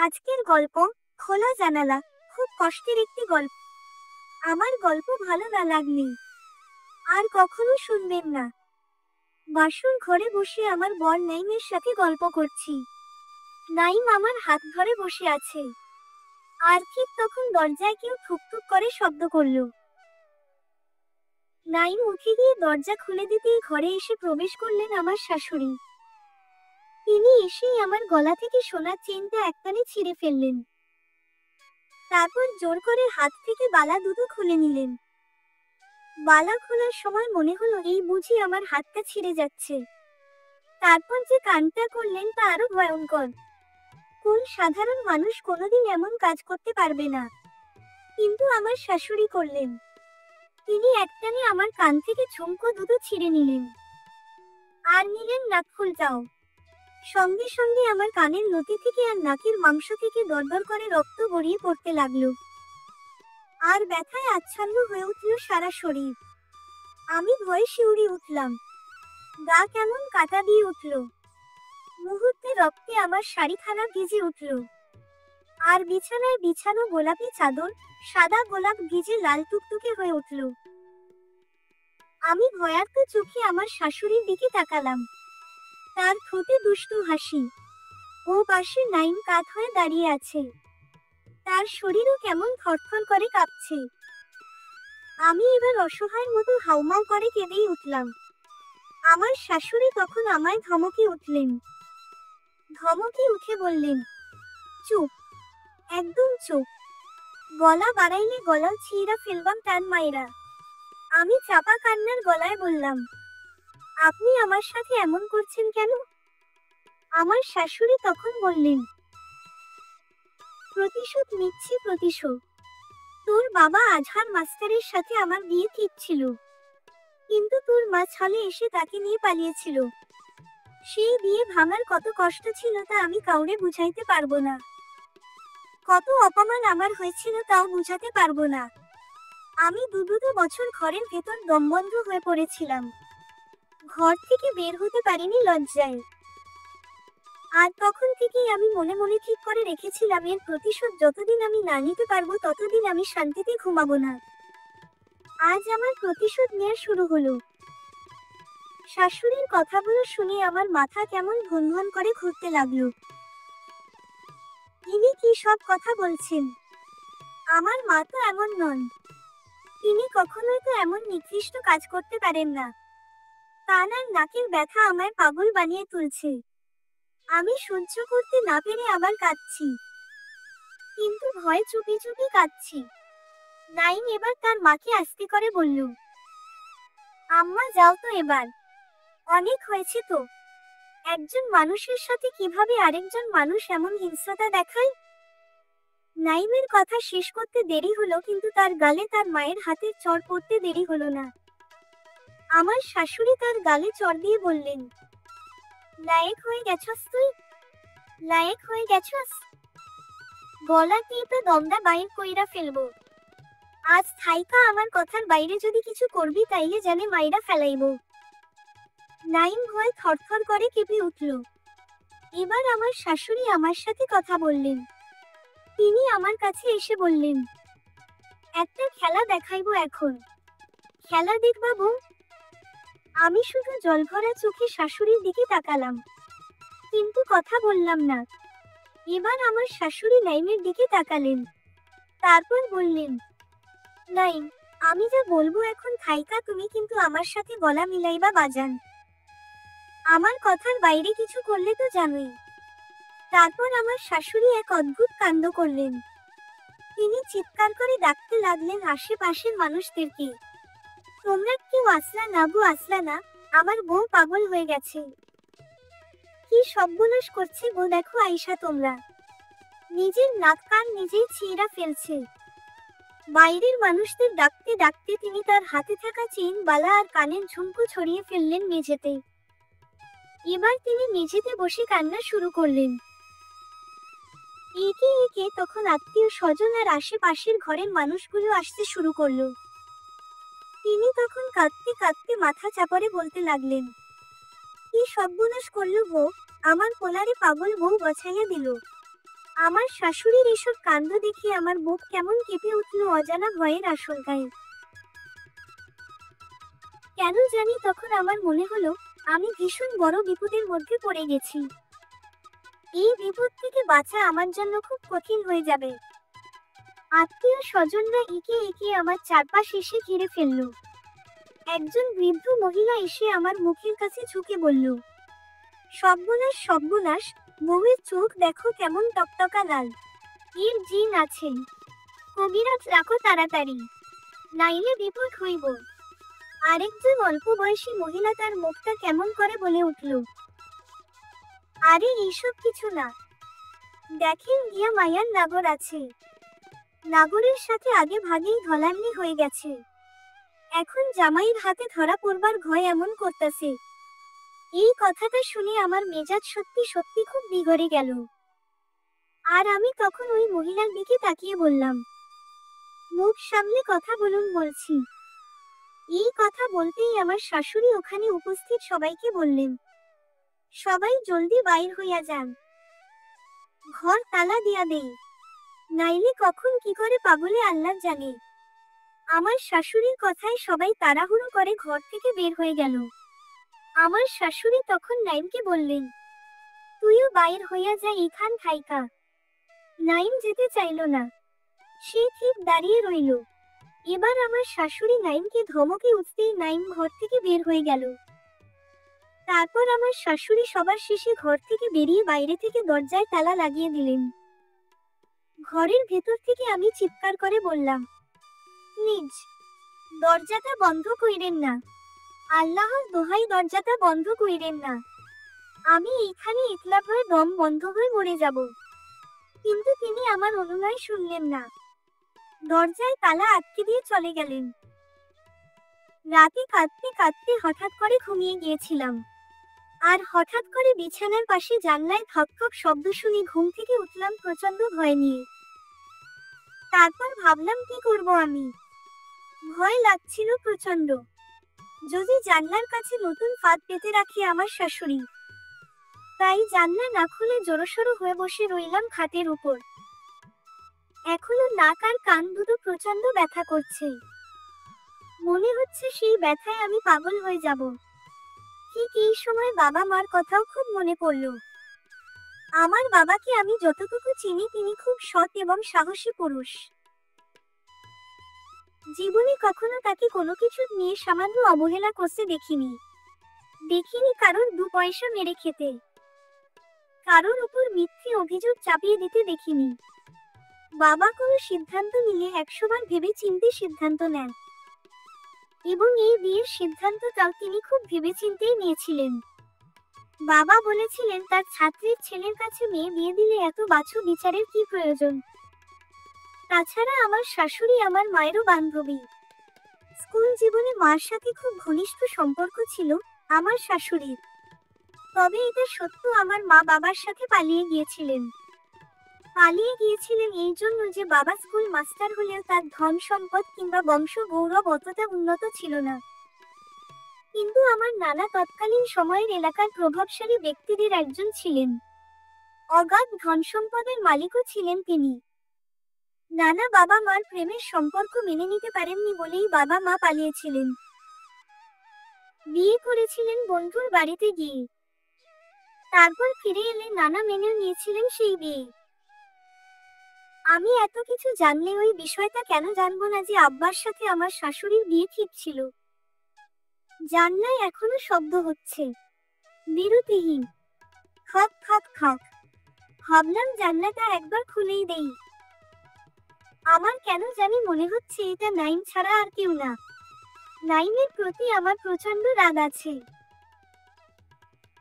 আজকের গল্প খোলা জানালা। খুব কষ্টের একটি গল্প। আমার গল্প ভালো না লাগলে আর কখনো শুনবেন না। বাসুর ঘরে বসে আমার বর নাইমের সাথে গল্প করছি। নাইম আমার হাত ধরে বসে আছে। আর ঠিক তখন দরজায় কেউ ঠুকঠুক করে শব্দ করলো। নাইম উঠে গিয়ে দরজা খুলে দিতেই ঘরে এসে প্রবেশ করলেন আমার শাশুড়ি। তিনি এসেই আমার গলা থেকে সোনার চেনটা একটানে ছিঁড়ে ফেললেন। তারপর জোর করে হাত থেকে বালা দুটো খুলে নিলেন। বালা খোলার সময় মনে হলো এই বুঝি আমার হাতটা ছিঁড়ে যাচ্ছে। তারপর যে কাণ্ডটা করলেন তা আরো ভয়ঙ্কর। কোন সাধারণ মানুষ কোনোদিন এমন কাজ করতে পারবে না, কিন্তু আমার শাশুড়ি করলেন। তিনি একটানে আমার কান থেকে ঝুমকো দুটো ছিঁড়ে নিলেন, আর নিলেন নাকফুলটাও। সঙ্গে সঙ্গে আমার কানের লতি থেকে আর নাকের মাংস থেকে দরদর করে রক্ত গড়িয়ে পড়তে লাগলো। আর ব্যথায় আচ্ছন্ন হয়ে উঠল সারা শরীর। আমি ভয়ে শিউরে উঠলাম। গা কেমন কাটা দিয়ে উঠল। মুহূর্তে রক্তে আমার শাড়িখানা ভিজে উঠল। আর বিছানায় বিছানো গোলাপি চাদর, সাদা গোলাপ ভিজে লাল টুকটুকে হয়ে উঠল। আমি ভয়ার্ত চোখে আমার শাশুড়ির দিকে তাকালাম। তার ঠোঁটে দুষ্টু হাসি। ও পাশে নাইম কাত হয়ে দাঁড়িয়ে আছে। তার শরীরও কেমন থরথর করে কাঁপছে। আমি এবার অসহায়ের মতো হাউমাউ করে কেঁদেই উঠলাম। আমার শাশুড়ি তখন আমায় ধমকে উঠলেন। ধমকে উঠে বললেন, চুপ, একদম চুপ। গলা বাড়াইলে গলা ছিঁড়া ফেলবাম টান মাইরা। আমি চাপা কান্নার গলায় বললাম, আপনি আমার সাথে এমন করছেন কেন? আমার শাশুড়ি তখন বললেন, প্রতিশোধ নিচ্ছি প্রতিশোধ। তোর বাবা আজহার মাস্টারের সাথে আমার বিয়ে ঠিক ছিল, কিন্তু তোর মা ছলে এসে তাকে নিয়ে পালিয়েছিল। সেই বিয়ে ভাঙার কত কষ্ট ছিল তা আমি কাউরে বুঝাইতে পারবো না। কত অপমান আমার হয়েছিল তাও বুঝাতে পারবো না। আমি দুটো বছর ঘরের ভেতর দমবন্ধ হয়ে পড়েছিলাম। ঘর থেকে বের হতে পারিনি লজ্জায়। আর তখন থেকেই আমি মনে মনে ঠিক করে রেখেছিলাম এর প্রতিশোধ যতদিন আমি না নিতে পারবো ততদিন আমি শান্তিতে ঘুমাবো না। আজ আমার প্রতিশোধ নেওয়া শুরু হলো। শাশুড়ির কথাগুলো শুনে আমার মাথা কেমন ভনভন করে ঘুরতে লাগলো। তিনি কি সব কথা বলছেন? আমার মা তো এমন নন। তিনি কখনোই তো এমন নিকৃষ্ট কাজ করতে পারেন না। কান আর নাকের ব্যথা আমায় পাগল বানিয়ে তুলছে। আমি সহ্য করতে না পেরে আবার কাঁদছি, কিন্তু ভয়ে চুপি চুপি কাঁদছি। নাইম এবার তার মাকে আস্তে করে বলল, আম্মা যাও তো এবার, অনেক হয়েছে তো। একজন মানুষের সাথে কিভাবে আরেকজন মানুষ এমন হিংস্রতা দেখায়? নাইমের কথা শেষ করতে দেরি হলো, কিন্তু তার গালে তার মায়ের হাতের চড় পড়তে দেরি হলো না। আমার শাশুড়ি তার গালে চড় দিয়ে বললেন, লায়েক হয়ে গেছস তুই, লায়েক হয়ে গেছস। গলা টিপে দমটা বাইর কইরা ফেলবো। আজ থাইকা আমার কথার বাইরে যদি কিছু করবি তাইলে জানে মাইরা ফেলাইবো। নাইম ভয়ে থরথর করে কেঁপে উঠল। এবার আমার শাশুড়ি আমার সাথে কথা বললেন। তিনি আমার কাছে এসে বললেন, একটা খেলা দেখাইবো এখন, খেলা দেখবা বউ? আমি শুধু জলভরা চোখে শাশুড়ির দিকে তাকালাম, কিন্তু কথা বললাম না। এবার আমার শাশুড়ি নাইমের দিকে তাকালেন। তারপর বললেন, নাইম, আমি যা বলবো এখন থাইকা তুমি কিন্তু আমার সাথে গলা মিলাইবা বাজান। আমার কথার বাইরে কিছু করলে তো জানোই। তারপর আমার শাশুড়ি এক অদ্ভুত কাণ্ড করলেন। তিনি চিৎকার করে ডাকতে লাগলেন আশেপাশের মানুষদেরকে, তোমরা কেউ আসলা না গো, আসলা না, আমার বউ পাগল হয়ে গেছে। কি সর্বনাশ করছে গো, দেখো আইসা তোমরা। নিজের নাক কান নিজেই ছিঁড়া ফেলছে। বাইরের মানুষদের ডাকতে ডাকতে তিনি তার হাতে থাকা চেইন বালা আর কানের ঝুমকো ছড়িয়ে ফেললেন মেঝেতে। এবার তিনি মেঝেতে বসে কান্না শুরু করলেন। একে একে তখন আত্মীয় স্বজন আর আশেপাশের ঘরের মানুষগুলো আসতে শুরু করলো। তিনি তখন কাঁদতে কাঁদতে মাথা চাপড়ে বলতে লাগলেন, কি সর্বনাশ করলো গো, আমার পোলারে পাগল বউ বছাইয়া দিল। আমার শাশুড়ির এসব কাণ্ড দেখে আমার বুক কেমন কেঁপে উঠল অজানা ভয়ের আশঙ্কায়। কেন জানি তখন আমার মনে হলো আমি ভীষণ বড় বিপদের মধ্যে পড়ে গেছি। এই বিপদ থেকে বাঁচা আমার জন্য খুব কঠিন হয়ে যাবে। আত্মীয় স্বজনরা একে একে আমার চারপাশ এসে ঘিরে ফেলল। একজন বৃদ্ধ মহিলা এসে আমার মুখের কাছে ঝুঁকে বলল, সর্বনাশ সর্বনাশ, বউয়ের চোখ দেখো কেমন টকটকা লাল, এর জিন আছে, কবিরাজ রাখো তাড়াতাড়ি, নাইলে বিপদ হইব। আরেকজন অল্প বয়সী মহিলা তার মুখটা কেমন করে বলে উঠল, আরে এইসব কিছু না, দেখেন গিয়া মায়ার নাগর আছে, নাগরের সাথে আগে ভাগেই ধলান্নি হয়ে গেছে, এখন জামাইয়ের হাতে ধরা পড়বার ভয় এমন করতেছে। এই কথাটা শুনে আমার মেজাজ সত্যি সত্যি খুব বিগড়ে গেল। আর আমি তখন ওই মহিলার দিকে তাকিয়ে বললাম, মুখ সামলে কথা বলুন বলছি। এই কথা বলতেই আমার শাশুড়ি ওখানে উপস্থিত সবাইকে বললেন, সবাই জলদি বাইর হইয়া যান, ঘর তালা দিয়া দেই, নাইলে কখন কি করে পাগলে আল্লাহ জানে। আমার শাশুড়ির কথায় সবাই তাড়াহুড়ো করে ঘর থেকে বের হয়ে গেল। আমার শাশুড়ি তখন নাইমকে বললেন, তুইও বাইর হইয়া যা এখান থাইকা। নাইম যেতে চাইল না, সে ঠিক দাঁড়িয়ে রইল। এবার আমার শাশুড়ি নাইমকে ধমকে উঠতেই নাইম ঘর থেকে বের হয়ে গেল। তারপর আমার শাশুড়ি সবার শেষে ঘর থেকে বেরিয়ে বাইরে থেকে দরজায় তালা লাগিয়ে দিলেন। ঘরের ভেতর থেকে আমি চিৎকার করে বললাম, প্লিজ দরজাটা বন্ধ কইরেন না, আল্লাহর দোহাই দরজাটা বন্ধ কইরেন না, আমি এইখানে একলা ভয়ে দম বন্ধ হয়ে মরে যাব। কিন্তু তিনি আমার অনুনয় শুনলেন না, দরজায় তালা আটকে দিয়ে চলে গেলেন। রাতে কাঁদতে কাঁদতে হঠাৎ করে ঘুমিয়ে গিয়েছিলাম। আর হঠাৎ করে বিছানার পাশে জানলায় খকখক শব্দ শুনে ঘুম থেকে উঠলাম প্রচন্ড ভয় নিয়ে। তারপর ভাবলাম কি করব আমি, ভয় লাগছিল প্রচন্ড। যদি জানলার কাছে নতুন ফাঁদ পেতে রাখে আমার শাশুড়ি, তাই জানলা না খুলে জড়সড় হয়ে বসে রইলাম খাটের উপর। এখনো নাক আর কান দুটো প্রচন্ড ব্যথা করছে, মনে হচ্ছে সেই ব্যথায় আমি পাগল হয়ে যাব। ঠিক এই সময় বাবা মার কথাও খুব মনে পড়ল। আমার বাবাকে আমি যতটুকু চিনি তিনি খুব সৎ এবং সাহসী পুরুষ। জীবনে কখনো তাকে কোনো কিছু নিয়ে সামান্য অবহেলা করতে দেখিনি কারোর 2 পয়সা মেরে খেতে, কারোর উপর মিথ্যে অভিযোগ চাপিয়ে দিতে দেখিনি। বাবা কোনো সিদ্ধান্ত নিলে 100 বার ভেবে চিন্তে সিদ্ধান্ত নেন, এবং এই বিয়ের সিদ্ধান্তটাও তিনি খুব ভেবেচিন্তেই নিয়েছিলেন। বাবা বলেছিলেন তার ছাত্রীর ছেলের কাছে মেয়ে বিয়ে দিলে এত বাছু বিচারের কি প্রয়োজন। তাছাড়া আমার শাশুড়ি আমার মায়েরও বান্ধবী। স্কুল জীবনে মার সাথে খুব ঘনিষ্ঠ সম্পর্ক ছিল আমার শাশুড়ির। তবে এটা সত্য আমার মা বাবার সাথে পালিয়ে গিয়েছিলেন এই জন্য যে বাবা স্কুল মাস্টার হলেও তার ধন সম্পদ কিংবা বংশ গৌরব অতটা উন্নত ছিল না। কিন্তু আমার নানা তৎকালীন সময়ের এলাকার প্রভাবশালী ব্যক্তিদের একজন ছিলেন, অগাধ ধন সম্পদের মালিকও ছিলেন তিনি। নানা বাবা মার প্রেমের সম্পর্ক মেনে নিতে পারেননি বলেই বাবা মা পালিয়েছিলেন, বিয়ে করেছিলেন বন্ধুর বাড়িতে গিয়ে। তারপর ফিরে এলে নানা মেনেও নিয়েছিলেন সেই বিয়ে। আমি এত কিছু জানলে ওই বিষয়টা কেন জানবো না যে আব্বার সাথে আমার শাশুড়ির বিয়ে ঠিক ছিল। জানলায় এখনো শব্দ হচ্ছে, বিরতিহীন, খক খক খক। ভাবলাম জানলাটা একবার খুলেই দেই। আমার কেন জানি মনে হচ্ছে এটা নাইম ছাড়া আর কেউ না। নাইমের প্রতি আমার প্রচন্ড রাগ আছে।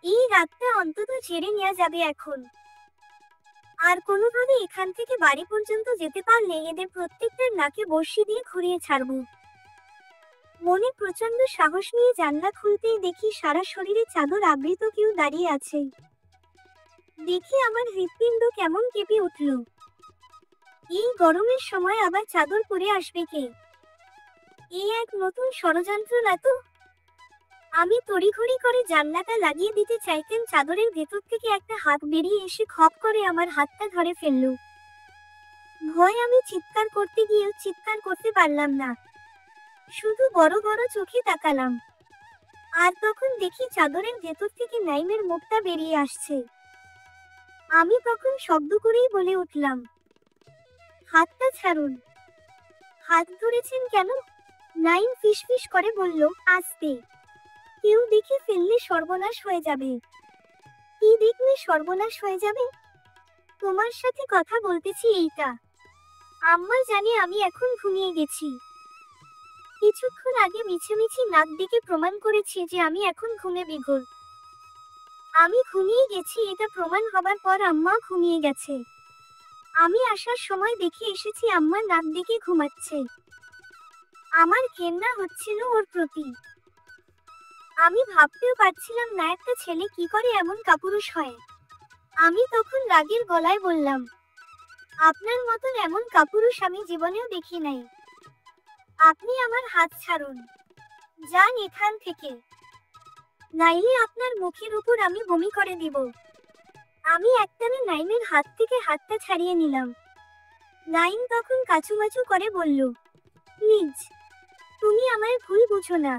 এই রাগটা অন্তত ঝেড়ে নেওয়া যাবে এখন। আর কোনোভাবে এখান থেকে বাড়ি পর্যন্ত যেতে পারলে এদের প্রত্যেকটার নাকে বড়শি দিয়ে ঘুরিয়ে ছাড়বো। মনে প্রচন্ড সাহস নিয়ে জানলা খুলতেই দেখি সারা শরীরে চাদর আবৃত কেউ দাঁড়িয়ে আছে। দেখে আমার হৃৎপিণ্ড কেমন কেঁপে উঠল। এই গরমের সময় আবার চাদর পরে আসবে কে? এই এক নতুন ষড়যন্ত্র না তো? আমি তড়িঘড়ি করে জানলাটা লাগিয়ে দিতে চাইতেন, চাদরের ভেতর থেকে একটা হাত বেরিয়ে এসে খপ করে আমার হাতটা ধরে ফেলল। ভয় আমি চিৎকার করতে গিয়েও চিৎকার করতে পারলাম না, শুধু বড় বড় চোখে তাকালাম। আর তখন দেখি চাদরের ভেতর থেকে নাইমের মুখটা বেরিয়ে আসছে। আমি তখন শব্দ করেই বলে উঠলাম, হাতটা ছাড়ুন। হাত ধরেছেন কেন? নাইম ফিসফিস করে বলল, আস্তে, কেউ দেখে ফেললে সর্বনাশ হয়ে যাবে। কি দেখলে সর্বনাশ হয়ে যাবে? তোমার সাথে কথা বলতেছি এইটা। আম্মা জানে আমি এখন ঘুমিয়ে গেছি। কিছুক্ষণ আগে মিছিমিছি নাক ডেকে প্রমাণ করেছি যে আমি এখন ঘুমে বিঘ্ন। আমি ঘুমিয়ে গেছি এটা প্রমাণ হবার পর আম্মা ঘুমিয়ে গেছে। আমি আসার সময় দেখে এসেছি আম্মা নাক ডেকে ঘুমাচ্ছে। আমার ঘেন্না হচ্ছিল ওর প্রতি। আমি ভাবতেও পারছিলাম না একটা ছেলে কি করে এমন কাপুরুষ হয়। আমি তখন রাগের গলায় বললাম, আপনার মতন এমন কাপুরুষ আমি জীবনেও দেখি নাই। আপনি আমার হাত ছাড়ুন, যান এখান থেকে, নাইলে আপনার মুখের উপর আমি বমি করে দিব। আমি একটানে নাইমের হাত থেকে হাতটা ছাড়িয়ে নিলাম। নাইম তখন কাচুমাচু করে বলল, প্লিজ, তুমি আমায় ভুল বুঝো না।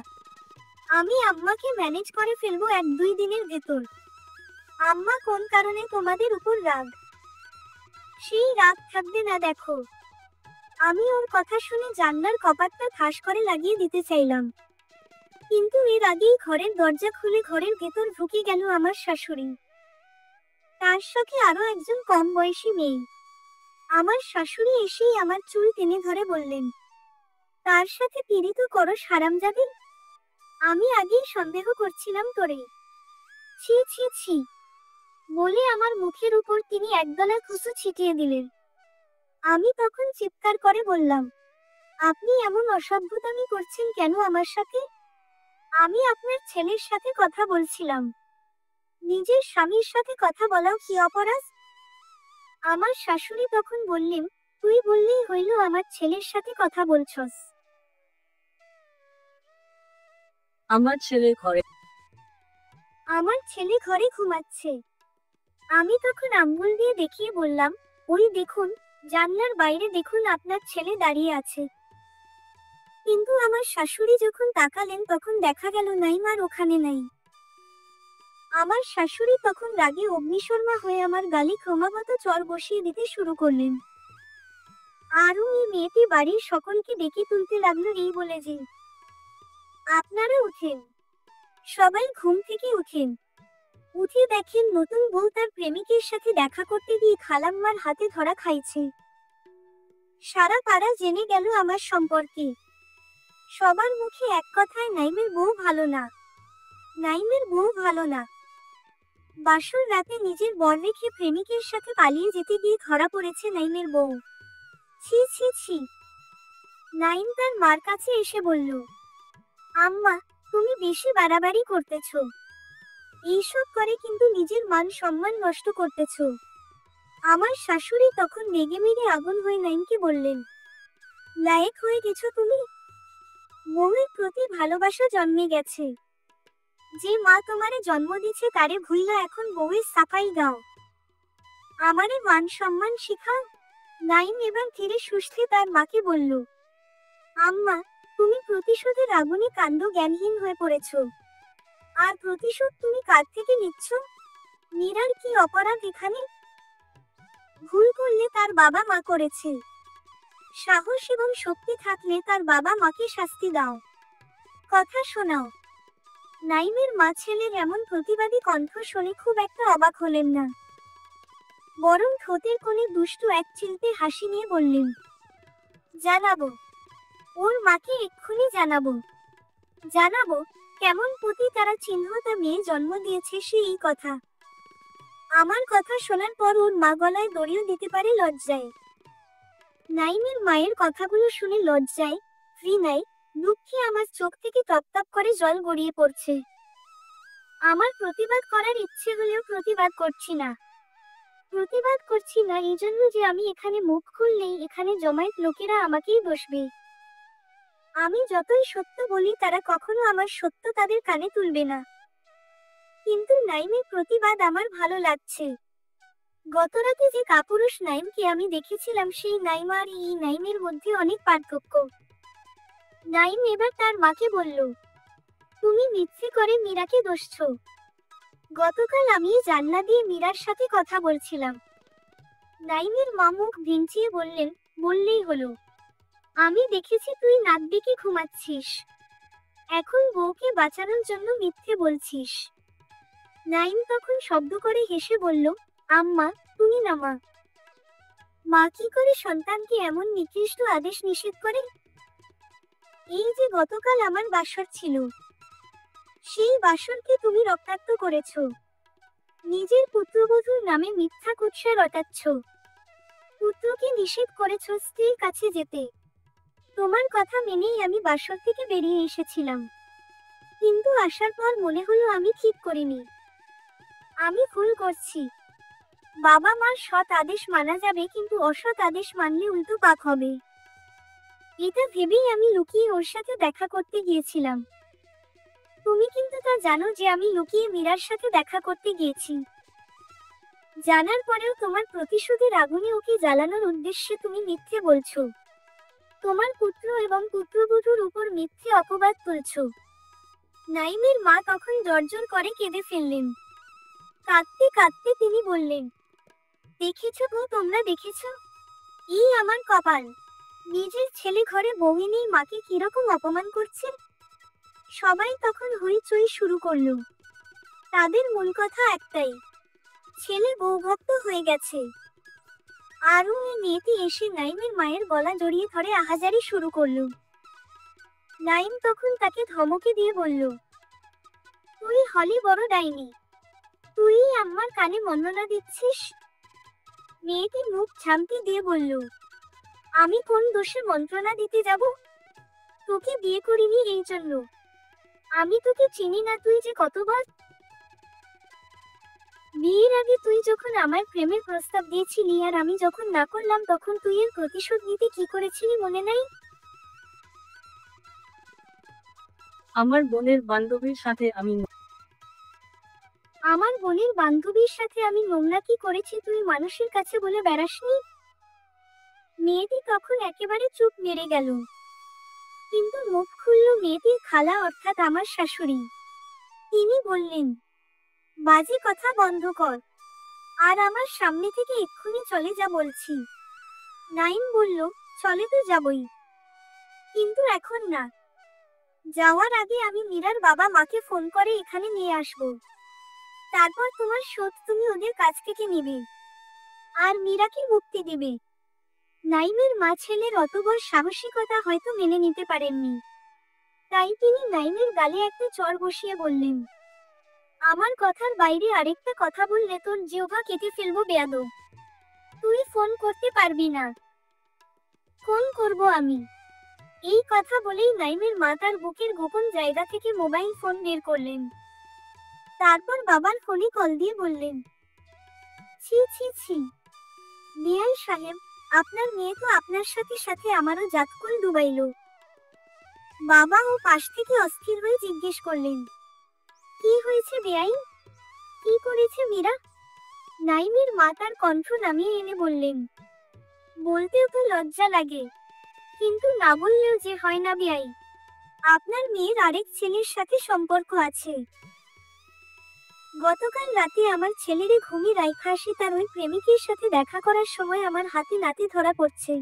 আমি আম্মাকে ম্যানেজ করে ফেলবো 1-2 দিনের ভেতর। আম্মা কোন কারণে তোমাদের উপর রাগ, সেই রাগ থাকবে না দেখো। আমি ওর কথা শুনে জানলার কপাটটা ঠাস করে লাগিয়ে দিতে চাইলাম, কিন্তু এর আগেই ঘরের দরজা খুলে ঘরের ভেতর ঢুকে গেল আমার শাশুড়ি। তার সাথে আরো একজন কম বয়সী মেয়ে। আমার শাশুড়ি এসেই আমার চুল টেনে ধরে বললেন, তার সাথে পীড়িত করস হারামজাদী। আমি আগেই সন্দেহ করছিলাম তোরে। ছি ছি ছি বলে আমার মুখের উপর তিনি একদলা খুশু ছিটিয়ে দিলেন। আমি তখন চিৎকার করে বললাম, আপনি এমন অসভ্যতামি করছেন কেন আমার সাথে? আমি আপনার ছেলের সাথে কথা বলছিলাম। নিজের স্বামীর সাথে কথা বলাও কি অপরাধ? আমার শাশুড়ি তখন বললেন, তুই বললেই হইল আমার ছেলের সাথে কথা বলছস। আমার ছেলে ঘরে। আমার ছেলে ঘরে ঘুমাচ্ছে। আমি তখন আঙ্গুল দিয়ে দেখিয়ে বললাম, ওই দেখুন, জানলার বাইরে দেখুন আপনার ছেলে দাঁড়িয়ে আছে। কিন্তু আমার শাশুড়ি যখন তাকালেন তখন দেখা গেল নাইম আর ওখানে নাই। আমার শাশুড়ি তখন রাগে অগ্নিশর্মা হয়ে আমার গালে ক্রমাগত চর বসিয়ে দিতে শুরু করলেন। আর ওই মেয়েটি বাড়ির সকলকে ডেকে তুলতে লাগলো এই বলে যে, আপনারা উঠেন, সবাই ঘুম থেকে উঠেন। উঠে দেখেন নতুন বউ তার প্রেমিকের সাথে দেখা করতে গিয়ে খালাম্মার হাতে ধরা খাইছে। সারা পাড়া জেনে গেল আমার সম্পর্কে। সবার মুখে এক কথায়, নাইমের বউ ভালো না, নাইমের বউ ভালো না। বাসর রাতে নিজের বর রেখে প্রেমিকের সাথে পালিয়ে যেতে গিয়ে ধরা পড়েছে নাইমের বউ। ছি ছি ছি। নাইম তার মার কাছে এসে বলল, আম্মা, তুমি বেশি বাড়াবাড়ি করতেছো। এইসব করে কিন্তু নিজের মান সম্মান নষ্ট করতেছো। আমার শাশুড়ি তখন রেগে মেগে আগুন হয়ে নাইমকে বললেন, লায়েক হয়ে গেছো তুমি। বউয়ের প্রতি ভালোবাসা জন্মে গেছে। যে মা তোমারে জন্ম দিছে তারে ভুইলা এখন বউয়ের সাফাই গাও। আমারে মান সম্মান শিখাও। নাইম এবার ধীরে সুস্থে তার মাকে বলল, আম্মা, তুমি প্রতিশোধের আগুনে কাণ্ড জ্ঞানহীন হয়ে পড়েছো। আর প্রতিশোধ তুমি কার থেকে নিচ্ছ? মীরার কি অপরাধ এখানে? ভুল করলে তার বাবা মা করেছে। সাহস এবং শক্তি থাকলে তার বাবা মাকে শাস্তি দাও, কথা শোনাও। নাইমের মা ছেলের এমন প্রতিবাদী কণ্ঠ শুনে খুব একটা অবাক হলেন না, বরং ঠোঁটের কোণে দুষ্টু এক চিলতে হাসি নিয়ে বললেন, জানাবো, ওর মাকে এক্ষুনি জানাবো। জানাবো? কেমন পতি তারা চিহ্ন তা মেয়ে জন্ম দিয়েছে সেই কথা। আমার কথা শোনার পর ওর মা গলায় দড়িও দিতে পারে লজ্জায়। নাইমের মায়ের কথাগুলো শুনে লজ্জায়, ঘৃণায়, দুঃখে আমার চোখ থেকে টপটপ করে জল গড়িয়ে পড়ছে। আমার প্রতিবাদ করার ইচ্ছে হলেও প্রতিবাদ করছি না। প্রতিবাদ করছি না এই জন্য যে আমি এখানে মুখ খুললেই এখানে জমায়েত লোকেরা আমাকেই বসবে। আমি যতই সত্য বলি তারা কখনো আমার সত্য তাদের কানে তুলবে না। কিন্তু নাইমের প্রতিবাদ আমার ভালো লাগছে। গতরাতে যে কাপুরুষ নাইমকে আমি দেখেছিলাম সেই নাইম আর এই নাইমের মধ্যে অনেক পার্থক্য। নাইম এবার তার মাকে বলল, তুমি মিথ্যে করে মীরাকে দোষছ। গতকাল আমি জানলা দিয়ে মীরার সাথে কথা বলছিলাম। নাইমের মা মুখ ভিঞ্চিয়ে বললেন, বললেই হলো। আমি দেখেছি তুই নাক ডেকে ঘুমাচ্ছিস। এখন বউকে বাঁচানোর জন্য মিথ্যে বলছিস। নাইম তখন শব্দ করে হেসে বলল, আম্মা, তুমি না মা। মা কি করে সন্তানকে এমন নিকৃষ্ট আদেশ নিষেধ করে? এই যে গতকাল আমার বাসর ছিল, সেই বাসরকে তুমি রক্তাক্ত করেছ। নিজের পুত্রবধূর নামে মিথ্যা কুৎসা রটাচ্ছ। পুত্রকে নিষেধ করেছ স্ত্রীর কাছে যেতে। তোমার কথা মেনেই আমি বাসর থেকে বেরিয়ে এসেছিলাম, কিন্তু আসার পর মনে হলো আমি ঠিক করিনি। আমি ভুল করছি। বাবা মার সৎ আদেশ মানা যাবে, কিন্তু অসৎ আদেশ মানলে উল্টো পাপ হবে। এটা ভেবেই আমি লুকিয়ে ওর সাথে দেখা করতে গিয়েছিলাম। তুমি কিন্তু তা জানো যে আমি লুকিয়ে মীরার সাথে দেখা করতে গিয়েছি। জানার পরেও তোমার প্রতিশোধের আগুনে ওকে জ্বালানোর উদ্দেশ্যে তুমি মিথ্যে বলছো। তোমার পুত্র এবং পুত্রবধূর উপর মিথ্যে অপবাদ তুলছো। নাইমের মা তখন জর্জর করে কেঁদে ফেললেন। কাঁদতে কাঁদতে তিনি বললেন, দেখেছো গো, তোমরা দেখেছো? এই আমার কপাল। নিজের ছেলে ঘরে বউ এনেই মাকে কিরকম অপমান করছে। সবাই তখন হইচই শুরু করলো। তাদের মূল কথা একটাই, ছেলে বউভক্ত হয়ে গেছে। আর ওই মেয়েটি এসে নাইমের মায়ের গলা জড়িয়ে ধরে আহাজারি শুরু করলো। নাইম তখন তাকে ধমকে দিয়ে বলল, তুই হলি বড় ডাইনি। তুই আমার কানে মন্ত্রণা দিচ্ছিস? মেয়েটি মুখ ঝামটি দিয়ে বলল, আমি কোন দোষে মন্ত্রণা দিতে যাব? তোকে বিয়ে করিনি এই জন্য। আমি তোকে চিনি না, তুই যে কতবার। বিয়ের আগে তুই যখন আমার প্রেমের প্রস্তাব দিয়েছিলি আর আমি যখন না করলাম, তখন তুই এর প্রতিশোধ নিতে কি করেছিলি মনে নাই? আমার বোনের বান্ধবীর সাথে আমার বোনের বান্ধবীর সাথে আমি নোংরা কি করেছি তুই মানুষের কাছে বলে বেড়াসনি? মেয়েটি তখন একেবারে চুপ মেরে গেল। কিন্তু মুখ খুলল মেয়েটির খালা, অর্থাৎ আমার শাশুড়ি। তিনি বললেন, বাজে কথা বন্ধ কর, আর আমার সামনে থেকে এক্ষুনি চলে যা বলছি। নাইম বলল, চলে তো যাবই, কিন্তু এখন না। যাওয়ার আগে আমি মীরার বাবা মাকে ফোন করে এখানে নিয়ে আসব। তারপর তোমার শোধ তুমি ওদের কাছ থেকে নিবে, আর মীরাকে মুক্তি দিবে। নাইমের মা ছেলের অত বড় সাহসিকতা হয়তো মেনে নিতে পারেননি। তাই তিনি নাইমের গালে একটা চড় বসিয়ে বললেন, আমার কথার বাইরে আরেকটা কথা বললে তোর জিহ্বা কেটে ফেলবো বেয়াদব। তুই ফোন করতে পারবি না। ফোন করব আমি। এই কথা বলেই নাইমের মা তার বুকের গোপন জায়গা থেকে মোবাইল ফোন বের করলেন। তারপর বাবার ফোনে কল দিয়ে বললেন, ছি ছি ছি, বিআই সাহেব, আপনার মেয়ে তো আপনার সাথে সাথে আমারও জাতকুল ডুবাইলো। বাবা ও পাশ থেকে অস্থির হয়ে জিজ্ঞেস করলেন, কি হয়েছে বেআই? কি করেছে মীরা? নাইমের মা তার কণ্ঠ নামিয়ে এনে বললেন, বলতেও তো লজ্জা লাগে, কিন্তু না বললেও যে হয় না বেআই। আপনার মেয়ের আরেক ছেলের সাথে সম্পর্ক আছে। গতকাল রাতে আমার ছেলেরে ঘুমে রাইখা আসে তার ওই প্রেমিকের সাথে দেখা করার সময় আমার হাতে নাতে ধরা পড়ছে।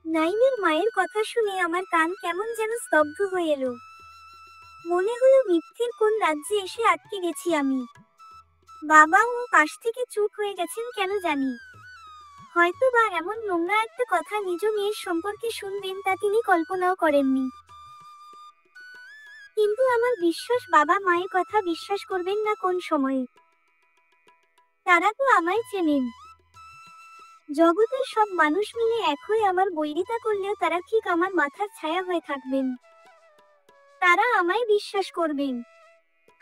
নাইমের মায়ের কথা শুনে আমার কান কেমন যেন স্তব্ধ হয়ে এলো। মনে হলো মিথ্যের কোন রাজ্যে এসে আটকে গেছি আমি। বাবাও পাশ থেকে চুপ হয়ে গেছেন কেন জানি। হয়তো বা এমন নোংরা একটা কথা নিজ মেয়ের সম্পর্কে শুনবেন তা তিনি কল্পনাও করেননি। কিন্তু আমার বিশ্বাস বাবা মায়ের কথা বিশ্বাস করবেন না কোন সময়ে। তারা তো আমায় চেনেন। জগতের সব মানুষ মিলে এক হয়ে আমার বৈরিতা করলেও তারা ঠিক আমার মাথার ছায়া হয়ে থাকবেন। তারা আমায় বিশ্বাস করবেন,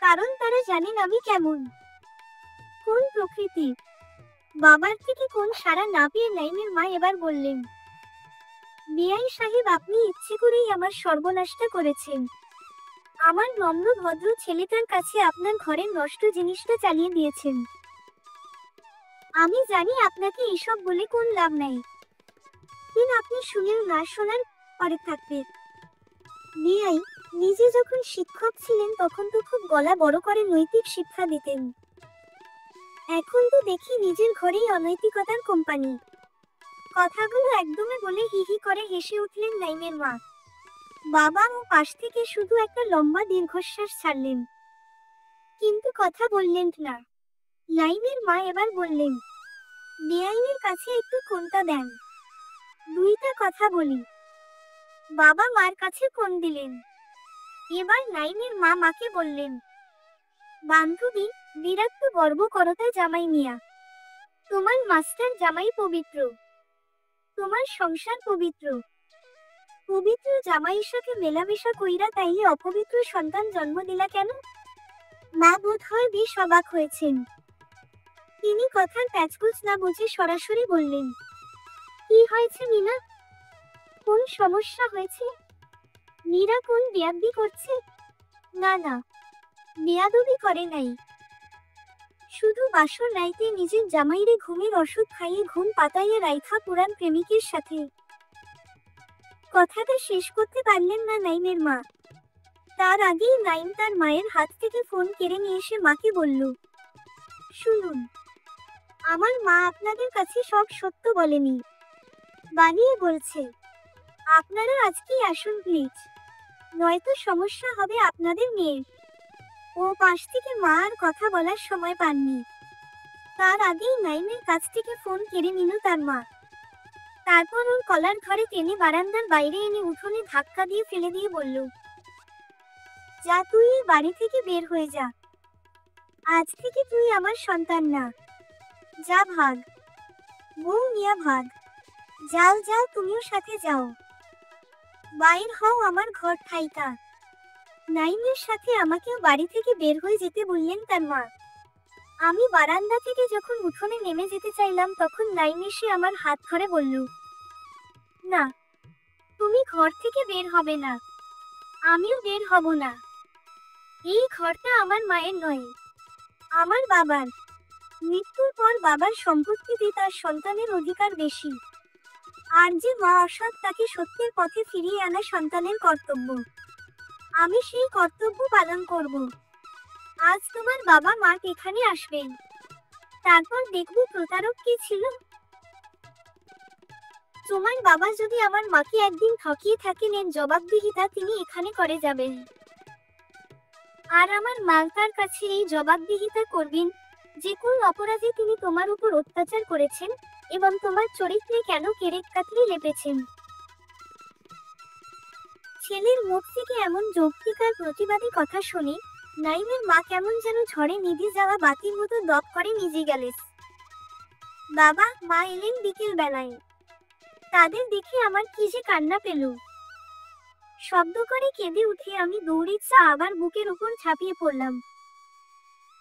কারণ তারা জানেন আমি কেমন, কোন প্রকৃতি। বাবার থেকে কোন সাড়া না পেয়ে নাইমের মা এবার বললেন, বিআই সাহেব, আপনি ইচ্ছে করেই আমার সর্বনাশটা করেছেন। আমার নম্র ভদ্র ছেলেটার কাছে আপনার ঘরের নষ্ট জিনিসটা চালিয়ে দিয়েছেন। আমি জানি আপনাকে এসব বলে কোন লাভ নাই, কিন্তু আপনি শুনেও না শোনার পরে থাকবে। বিআই নিজে যখন শিক্ষক ছিলেন তখন তো খুব গলা বড় করে নৈতিক শিক্ষা দিতেন। এখন তো দেখি নিজের ঘরেই অনৈতিকতার কোম্পানি। কথাগুলো একদমই বলে হি হি করে হেসে উঠলেন নাইমের মা। বাবা ও পাশ থেকে শুধু একটা লম্বা দীর্ঘশ্বাস ছাড়লেন, কিন্তু কথা বললেন না। লাইমের মা এবার বললেন, বেআইনের কাছে একটু ফোনটা দেন, দুইটা কথা বলি। বাবা মার কাছে ফোন দিলেন। এবার নাইমের মা মাকে বললেন, বান্ধবী, বিরাট তো গর্ব করতা জামাই মিয়া। তোমার মাস্টার জামাই পবিত্র, তোমার সংসার পবিত্র। পবিত্র জামাইয়ের সাথে মেলামেশা কইরা তাইলে অপবিত্র সন্তান জন্ম দিলা কেন? মা বোধ হয় বেশ অবাক হয়েছেন। তিনি কথার প্যাচকুচ না বুঝে সরাসরি বললেন, কি হয়েছে মিনা? কোন সমস্যা হয়েছে? মীরা কোন বেয়াদবি করছে? না না, বেয়াদবি করে নাই। শুধু বাসর রাইতে নিজের জামাইরে ঘুমের ওষুধ খাইয়ে ঘুম পাতাইয়া রাইখা পুরান প্রেমিকের সাথে। কথাটা শেষ করতে পারলেন না নাইমের মা। তার আগেই নাইম তার মায়ের হাত থেকে ফোন কেড়ে নিয়ে এসে মাকে বলল, শুনুন, আমার মা আপনাদের কাছে সব সত্য বলেনি, বানিয়ে বলছে। আপনারা আজকেই আসুন প্লিজ, নয়তো সমস্যা হবে আপনাদের মেয়ের। ও পাশ থেকে মা আর কথা বলার সময় পাননি। তার আগেই নাইমের কাছ থেকে ফোন কেড়ে নিল তার মা। তারপর ওর কলার ঘরে টেনে বারান্দার বাইরে এনে উঠোনে ধাক্কা দিয়ে ফেলে দিয়ে বলল, যা, তুই এই বাড়ি থেকে বের হয়ে যা। আজ থেকে তুই আমার সন্তান না। যা, ভাগ। বউ মিয়া ভাগ। যাও যাও, তুমিও সাথে যাও। বাইর হও আমার ঘর ঠাইকা। নাইমের সাথে আমাকেও বাড়ি থেকে বের হয়ে যেতে বললেন তার মা। আমি বারান্দা থেকে যখন উঠোনে নেমে যেতে চাইলাম তখন নাইম এসে আমার হাত ধরে বলল, না, তুমি ঘর থেকে বের হবে না, আমিও বের হব না। এই ঘরটা আমার মায়ের নয়, আমার বাবার। মৃত্যুর পর বাবার সম্পত্তিতে তার সন্তানের অধিকার বেশি। আর যে মা অসৎ তাকে সত্যের পথে ফিরিয়ে আনা সন্তানের কর্তব্য। আমি সেই কর্তব্য পালন করব। আজ তোমার বাবা মা এখানে আসবেন, তারপর দেখব প্রতারক কে ছিল। তোমার বাবা যদি আমার মাকে একদিন ঠকিয়ে থাকেন এর জবাবদিহিতা তিনি এখানে করে যাবেন। আর আমার মা তার কাছে এই জবাবদিহিতা করবেন যে কোন অপরাধে তিনি তোমার উপর অত্যাচার করেছেন এবং তোমার চরিত্রে কেন কেরেক কাতরি লেপেছেন। ছেলের মুখ থেকে এমন যৌক্তিকার প্রতিবাদী কথা শুনে নাইমের মা কেমন যেন ঝড়ে নিভে যাওয়া বাতির মতো দপ করে নিজে গেলেন। বাবা মা এলেন বিকেল বেলায়। তাদের দেখে আমার কি যে কান্না পেল। শব্দ করে কেঁদে উঠে আমি দৌড়িচ্ছা আবার বুকের উপর ঝাঁপিয়ে পড়লাম।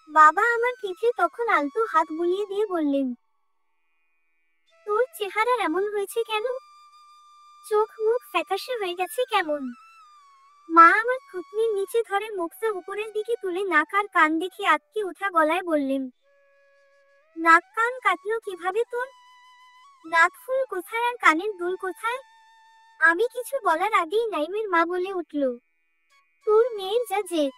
বাবা আমার পিঠে তখন আলতো হাত বুলিয়ে দিয়ে বললেন, তোর চেহারা এমন হয়েছে কেন? চোখ মুখ ফ্যাকাশে হয়ে গেছে কেমন? মা আমার থুতনির নিচে ধরে মুখটা উপরের দিকে তুলে নাক আর কান দেখে আটকে ওঠা গলায় বললেন, নাক কান কাটলো কিভাবে তোর? নাক ফুল কোথায় আর কানের দুল কোথায়? আমি কিছু বলার আগেই নাইমের মা বলে উঠল, তোর মেয়ের যা জেদ।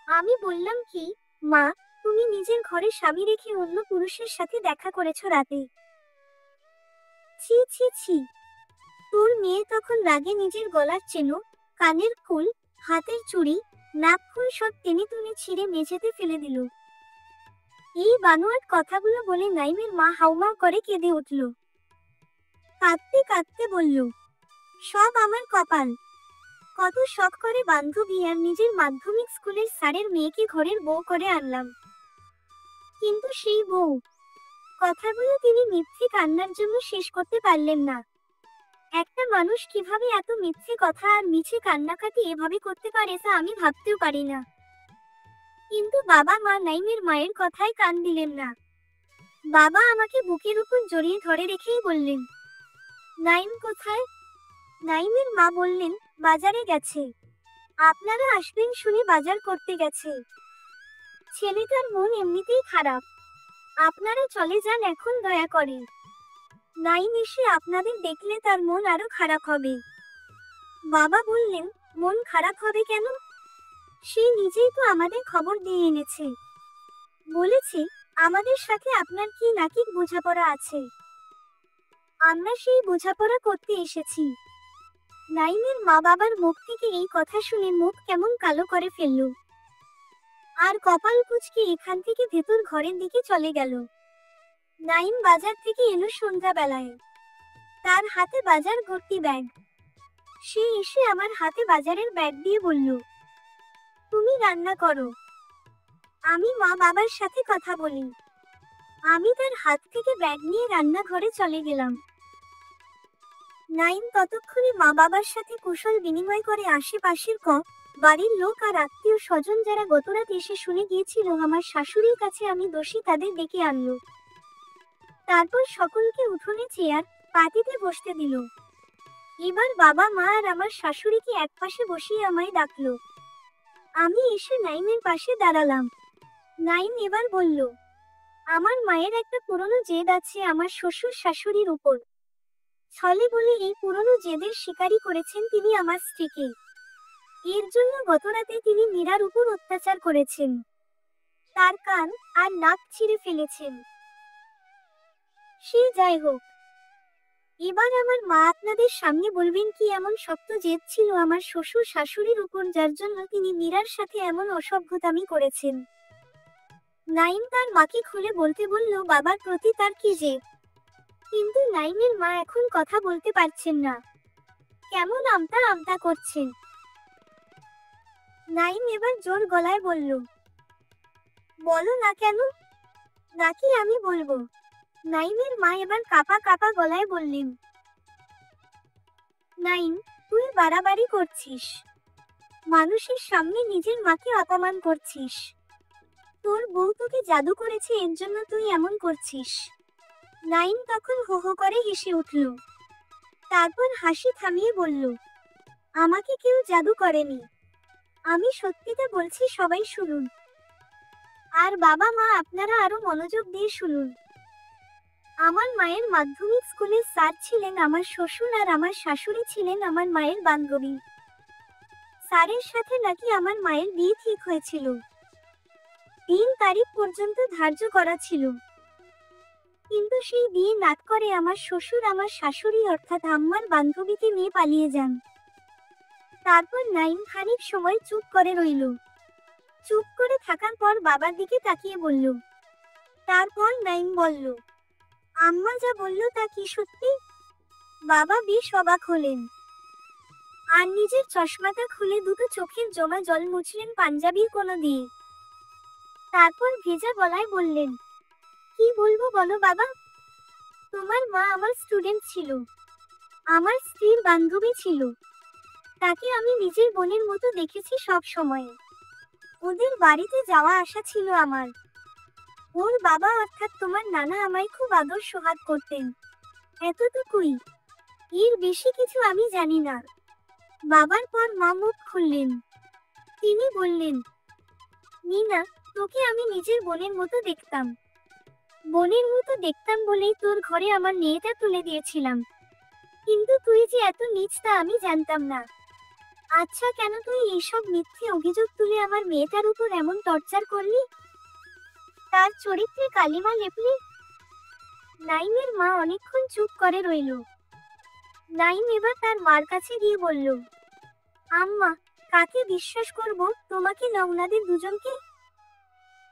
আমি বললাম, কি মা, তুমি নিজের ঘরে স্বামী রেখে অন্য পুরুষের সাথে দেখা করেছো রাতে? ছি ছি ছি। তোর মেয়ে তখন রাগে নিজের গলার চেনো, কানের ফুল, হাতের চুড়ি, নাক ফুল সব টেনে টুনে ছিঁড়ে মেঝেতে ফেলে দিল। এই বানোয়াট কথাগুলো বলে নাইমের মা হাউমাউ করে কেঁদে উঠল। কাঁদতে কাঁদতে বলল, সব আমার কপাল। কত শখ করে বান্ধবী আর নিজের মাধ্যমিক স্কুলের স্যারের মেয়েকে ঘরের বউ করে আনলাম, কিন্তু সেই বউ। কথাগুলো তিনি মিথ্যে কান্নার জন্য শেষ করতে পারলেন না। একটা মানুষ কিভাবে এত মিথ্যে কথা আর মিছে কান্নাকাটি এভাবে করতে পারে তা আমি ভাবতেও পারি না। কিন্তু বাবা মা নাইমের মায়ের কথায় কান দিলেন না। বাবা আমাকে বুকের উপর জড়িয়ে ধরে রেখেই বললেন, নাইম কোথায়? নাইমের মা বললেন, বাজারে গেছে। আপনারা আসবেন শুনে বাজার করতে গেছে। ছেলেটার মন এমনিতেই খারাপ। আপনারা চলে যান এখন দয়া করে। নাইম এসে আপনাদের দেখলে তার মন আরো খারাপ হবে। বাবা বললেন, মন খারাপ হবে কেন? সে নিজেই তো আমাদের খবর দিয়ে এনেছে। বলেছে, আমাদের সাথে আপনার কি নাকি বোঝাপড়া আছে। আমরা সেই বোঝাপড়া করতে এসেছি। নাইমের মা বাবার মুখ থেকে এই কথা শুনে মুখ কেমন কালো করে ফেলল। আর কপাল কুঁচকে এখান থেকে ভেতর ঘরের দিকে চলে গেল। নাইম বাজার থেকে এলো সন্ধ্যাবেলায়। তার হাতে বাজার ভর্তি ব্যাগ। সে এসে আমার হাতে বাজারের ব্যাগ দিয়ে বলল, তুমি রান্না করো, আমি মা বাবার সাথে কথা বলি। আমি তার হাত থেকে ব্যাগ নিয়ে রান্নাঘরে চলে গেলাম। নাইম ততক্ষণে মা বাবার সাথে কুশল বিনিময় করে আশেপাশের বাড়ির লোক আর আত্মীয় স্বজন যারা গতরাত এসে শুনে গিয়েছিল আমার শাশুড়ির কাছে আমি দোষী তাদের ডেকে আনলো। তারপর সকলকে উঠোনে চেয়ার পাতিতে বসতে দিল। এবার বাবা মা আর আমার শাশুড়িকে একপাশে বসিয়ে আমায় ডাকলো। আমি এসে নাইমের পাশে দাঁড়ালাম। নাইম এবার বলল, আমার মায়ের একটা পুরনো জেদ আছে আমার শ্বশুর শাশুড়ির উপর। ছলে বলে এই পুরনো জেদের শিকারী করেছেন তিনি আমার স্ত্রীকে। এর জন্য গতরাতে তিনি মীরার উপর অত্যাচার করেছেন। তার কান আর নাক ছিঁড়ে ফেলেছেন। সে যাই হোক, এবার আমার মা আপনাদের সামনে বলবেন কি এমন শক্ত জেদ ছিল আমার শ্বশুর শাশুড়ির উপর যার জন্য তিনি মীরার সাথে এমন অসভ্যতামি করেছেন। নাইম তার মাকে খুলে বলতে বলল বাবার প্রতি তার কি জেদ। কিন্তু নাইমের মা এখন কথা বলতে পারছেন না, কেমন আমতা আমতা করছেন। নাইম এবার জোর গলায় বলল, বলো না কেন, নাকি আমি বলবো? নাইমের মা এবার কাঁপা কাঁপা গলায় বললেন, নাইম, তুই বাড়াবাড়ি করছিস। মানুষের সামনে নিজের মাকে অপমান করছিস। তোর বউ তোকে জাদু করেছে এর জন্য তুই এমন করছিস। নাইম তখন হো হো করে হেসে উঠল। তারপর হাসি থামিয়ে বলল, আমাকে কেউ জাদু করেনি। আমি সত্যিটা বলছি, সবাই শুনুন। আর বাবা মা আপনারা আরো মনোযোগ দিয়ে শুনুন। আমার মায়ের মাধ্যমিক স্কুলের স্যার ছিলেন আমার শ্বশুর আর আমার শাশুড়ি ছিলেন আমার মায়ের বান্ধবী। স্যারের সাথে নাকি আমার মায়ের বিয়ে ঠিক হয়েছিল। 3 তারিখ পর্যন্ত ধার্য করা ছিল। কিন্তু সেই বিয়ে নাট করে আমার শ্বশুর আমার শাশুড়ি অর্থাৎ আম্মার বান্ধবীকে নিয়ে পালিয়ে যান। তারপর নাইম খানিক সময় চুপ করে রইল। চুপ করে থাকার পর বাবার দিকে তাকিয়ে বলল। তারপর নাইম বলল, আম্মা যা বলল তা কি সত্যি? বাবা বেশ অবাক হলেন। আর নিজের চশমাটা খুলে দুটো চোখের জমা জল মুছলেন পাঞ্জাবির কোণা দিয়ে। তারপর ভেজা গলায় বললেন, কি বলবো বলো বাবা? তোমার মা আমার স্টুডেন্ট ছিল, আমার স্ত্রীর বান্ধবী ছিল। তাকে আমি নিজের বোনের মতো দেখেছি সব সময়। ওদের বাড়িতে যাওয়া আসা ছিল আমার। ওর বাবা অর্থাৎ তোমার নানা আমায় খুব আদর সোহাগ করতেন। এতটুকুই, এর বেশি কিছু আমি জানি না। বাবার পর মা মুখ খুললেন। তিনি বললেন, মিনা, তোকে আমি নিজের বোনের মতো দেখতাম। বোনের মতো দেখতাম বলেই তোর ঘরে আমার মেয়েটা তুলে দিয়েছিলাম। কিন্তু তুই যে এত নীচ তা আমি জানতাম না। আচ্ছা, কেন তুই এইসব মিথ্যে অভিযোগ তুলে আমার মেয়েটার উপর এমন টর্চার করলি? তার চরিত্রে কালিমা লেপলি? নাইমের মা অনেকক্ষণ চুপ করে রইল। নাইম এবার তার মার কাছে গিয়ে বলল, আম্মা, কাকে বিশ্বাস করব, তোমাকে না ওনাদের দুজনকে?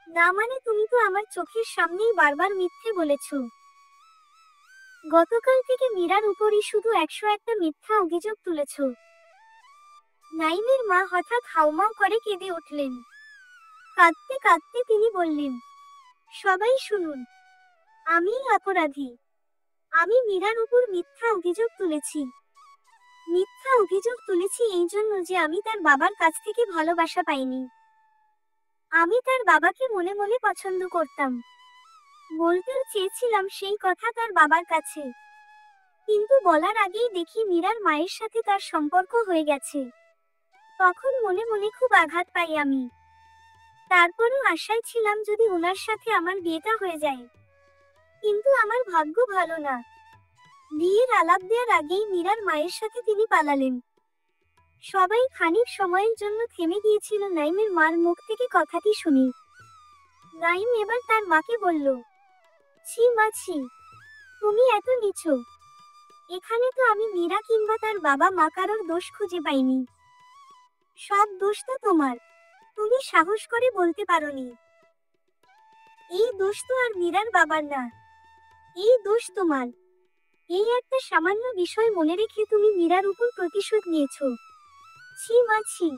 না মানে তুমি তো আমার চোখের সামনেই বারবার মিথ্যে বলেছ। গতকাল থেকে মীরার উপরই শুধু 101টা মিথ্যা অভিযোগ তুলেছ। নাইমের মা হঠাৎ হাউমাউ করে কেঁদে উঠলেন। কাঁদতে কাঁদতে তিনি বললেন, সবাই শুনুন, আমিই অপরাধী। আমি মীরার উপর মিথ্যা অভিযোগ তুলেছি। মিথ্যা অভিযোগ তুলেছি এই জন্য যে আমি তার বাবার কাছ থেকে ভালোবাসা পাইনি। আমি তার বাবাকে মনে মনে পছন্দ করতাম। বলতেও চেয়েছিলাম সেই কথা তার বাবার কাছে। কিন্তু বলার আগেই দেখি মীরার মায়ের সাথে তার সম্পর্ক হয়ে গেছে। তখন মনে মনে খুব আঘাত পাই আমি। তারপরও আশায় ছিলাম যদি ওনার সাথে আমার বিয়েটা হয়ে যায়। কিন্তু আমার ভাগ্য ভালো না। বিয়ের আলাপ দেওয়ার আগেই মীরার মায়ের সাথে তিনি পালালেন। সবাই খানিক সময়ের জন্য থেমে গিয়েছিল নাইমের মার মুখ থেকে কথাটি শুনি। নাইম এবার তার মাকে বলল, ছি মা ছি, তুমি এত নিচু। এখানে তো আমি মীরা কিংবা তার বাবা মা কারোর দোষ খুঁজে পাইনি। সব দোষ তো তোমার। তুমি সাহস করে বলতে পারোনি। এই দোষ তো আর মীরার বাবার না, এই দোষ তোমার। এই একটা সামান্য বিষয় মনে রেখে তুমি মীরার উপর প্রতিশোধ নিয়েছো। ছি মা ছি।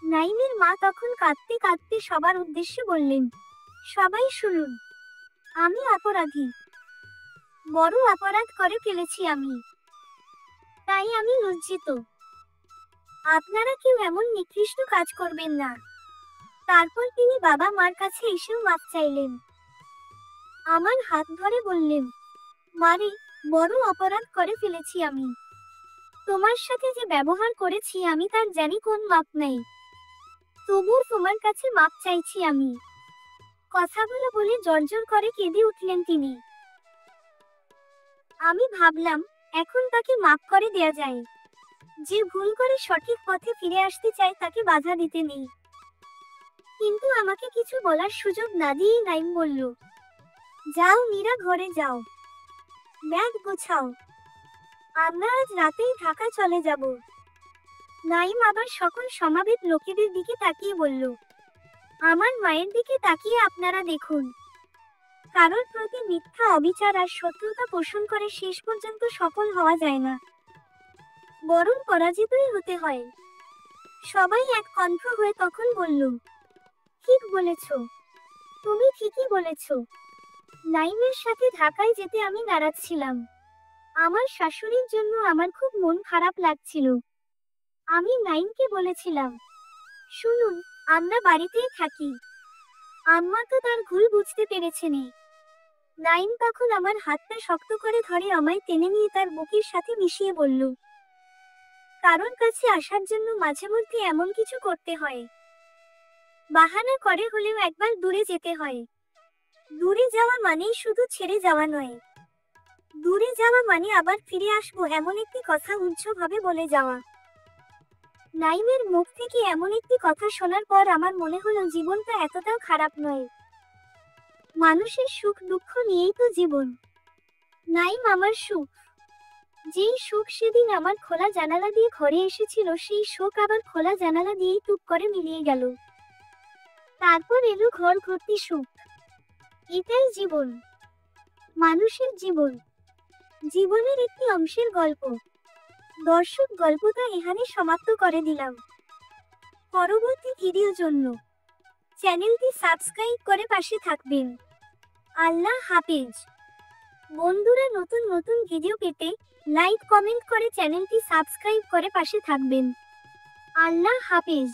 নাইমের মা তখন কাঁদতে কাঁদতে সবার উদ্দেশ্যে বললেন, সবাই শুনুন, আমি অপরাধী। বড় অপরাধ করে ফেলেছি আমি। তাই আমি লজ্জিত। আপনারা কেউ এমন নিকৃষ্ট কাজ করবেন না। তারপর তিনি বাবা মার কাছে এসেও মাফ চাইলেন। আমার হাত ধরে বললেন, মারে, বড় অপরাধ করে ফেলেছি আমি। তোমার সাথে যে ব্যবহার করেছি আমি তার জানি কোন মাপ নেই। তবুও তোমার কাছে মাপ চাইছি আমি। কথাগুলো বলে জর্জর করে কেঁদে উঠলেন তিনি। আমি ভাবলাম, এখন তাকে মাপ করে দেয়া যায়। যে ভুল করে সঠিক পথে ফিরে আসতে চায় তাকে বাধা দিতে নেই। কিন্তু আমাকে কিছু বলার সুযোগ না দিয়েই নাইম বলল, যাও মীরা, ঘরে যাও, ব্যাগ গোছাও, আমরা আজ রাতেই ঢাকা চলে যাব। নাইম আবার সকল সমাবেত লোকেদের দিকে তাকিয়ে বলল, আমার মায়ের দিকে তাকিয়ে আপনারা দেখুন। কারোর প্রতি মিথ্যা অবিচার আর শত্রুতা পোষণ করে শেষ পর্যন্ত সফল হওয়া যায় না, বরং পরাজিতই হতে হয়। সবাই এক কণ্ঠ হয়ে তখন বলল, ঠিক বলেছ, তুমি ঠিকই বলেছ। নাইমের সাথে ঢাকায় যেতে আমি নারাজ ছিলাম। আমার শাশুড়ির জন্য আমার খুব মন খারাপ লাগছিল। আমি নাইমকে বলেছিলাম, শুনুন, আমরা বাড়িতেই থাকি। আম্মা তো তার ভুল বুঝতে পেরেছেন। নাইম তখন আমার হাতটা শক্ত করে ধরে আমায় টেনে নিয়ে তার বুকের সাথে মিশিয়ে বলল, কারোর কাছে আসার জন্য মাঝে মধ্যে এমন কিছু করতে হয়। বাহানা করে হলেও একবার দূরে যেতে হয়। দূরে যাওয়া মানেই শুধু ছেড়ে যাওয়া নয়। দূরে যাওয়া মানে আবার ফিরে আসবো এমন একটি কথা উচ্চভাবে বলে যাওয়া। নাইমের মুখ থেকে এমন একটি কথা শোনার পর আমার মনে হলো জীবনটা এতটাও খারাপ নয়। মানুষের সুখ দুঃখ নিয়েই তো জীবন। নাইম আমার সুখ। যেই সুখ সেদিন আমার খোলা জানালা দিয়ে ঘরে এসেছিল সেই শোক আবার খোলা জানালা দিয়েই টুপ করে মিলিয়ে গেল। তারপর এলো ঘর ভর্তি সুখ। এটাই জীবন, মানুষের জীবন, জীবনের একটি অংশের গল্প। দর্শক, গল্পটা এখানে সমাপ্ত করে দিলাম। পরবর্তী ভিডিওর জন্য চ্যানেলটি সাবস্ক্রাইব করে পাশে থাকবেন। আল্লাহ হাফেজ। বন্ধুরা, নতুন নতুন ভিডিও পেতে লাইক কমেন্ট করে চ্যানেলটি সাবস্ক্রাইব করে পাশে থাকবেন। আল্লাহ হাফেজ।